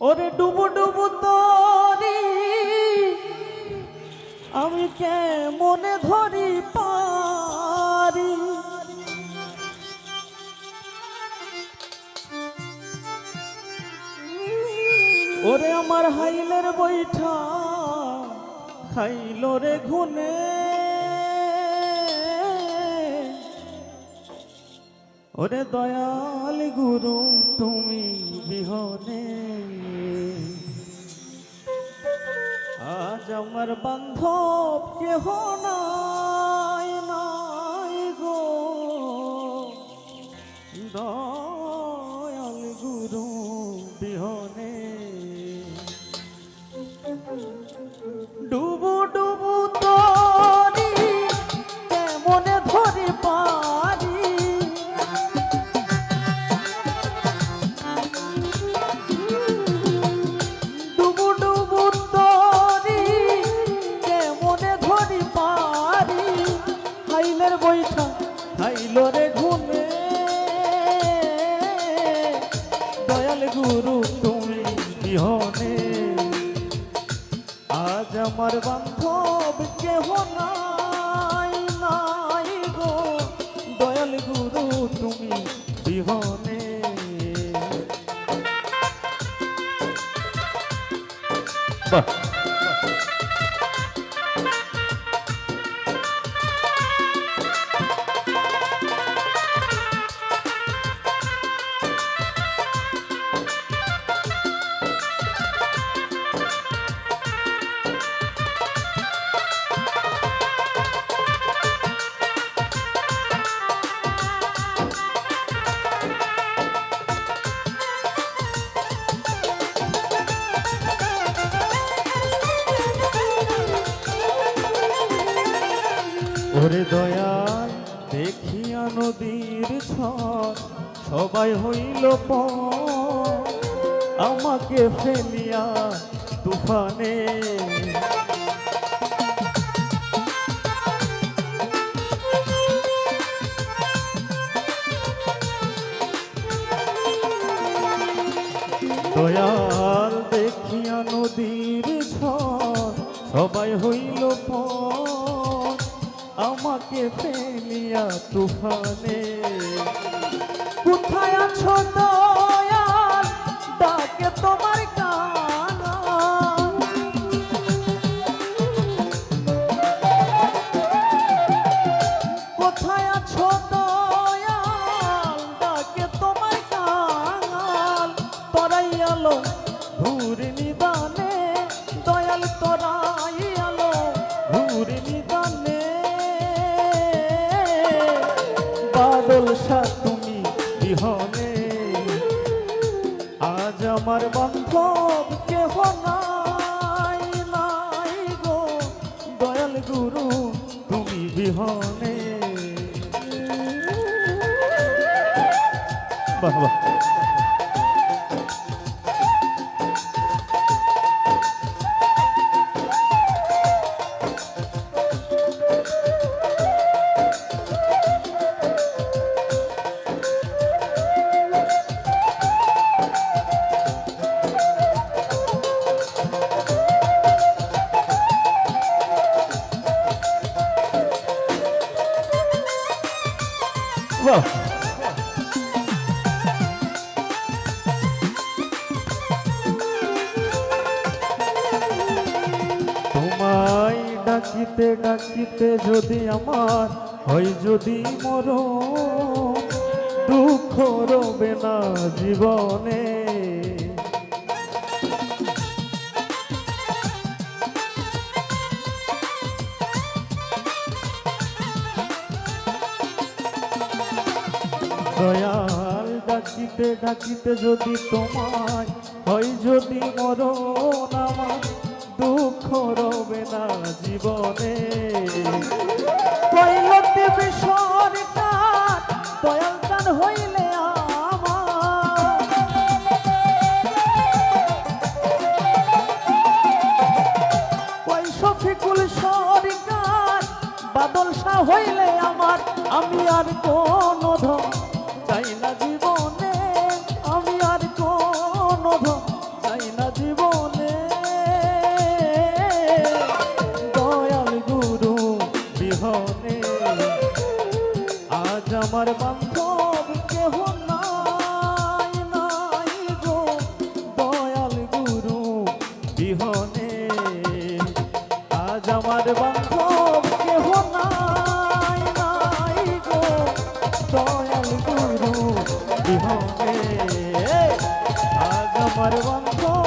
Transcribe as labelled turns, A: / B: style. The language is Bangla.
A: ওরে ডুবু ডুবু তরি আমি কেমনে ধরি পারি। ওরে আমার হাইলের বৈঠা খাইল রে ঘুনে। ওরে দয়াল গুরু তুমি বিহনে আজ আমার বান্ধব কেহ নাই নাই গো। দয়াল গুরু বিহনে ডুবু ডুবু তরি কেমনে ধরে পারি। ডুবু ডুবু তরি কেমনে ধরি পারি। হাইলের বৈঠা খাইল রে ঘুমে। দয়াল গুরু তুমি বিহনে আজ আমার বান্ধব কেহ নাই নাই গো। দয়াল গুরু তুমি বিহনে বাহ ওরে দয়াল দেখিয়া নদীর ছট সবাই হইল পথ আমাকে ফেলিয়া তুফানে। দয়াল দেখিয়া নদীর ছট সবাই হইল পথ আমাকে ফেলিয়া তুফানে। কোথায় আছো দয়াল ডাকে তোমার কানা। কোথায় আছো দয়াল ডাকে তোমার কাঙাল। তোরাই আলো ঘুর নিদানে দয়াল তোরাই আলো ঘুর নিদানে। বাদল শাহ তুমি বিহনে আজ আমার বান্ধব কেহ নাই নাই গো। দয়াল গুরু তুমি বিহনে বাহ বাহ বাহ তোমায় ডাকিতে ডাকিতে যদি আমার হয় যদি মরণ দুঃখ রবে না জীবনে। দয়াল ডাকিতে ডাকিতে যদি তোমায় হয় যদি মরণ আমার দুঃখ রবে না জীবনে। কৈলতে সরকার দয়াল দান হইলে আমার। কই শফিকুল সরকার বাদল শাহ হইলে আমার। আমি আর কোন ধন চাই না জীবনে আমি আর কোন ধন চাই আমার বান্ধব কেহ নাই নাই গো দয়াল গুরু বিহনে আজ আমার বান্ধব কেহ নাই নাই গো দয়াল গুরু বিহনে আজ আমার বান্ধব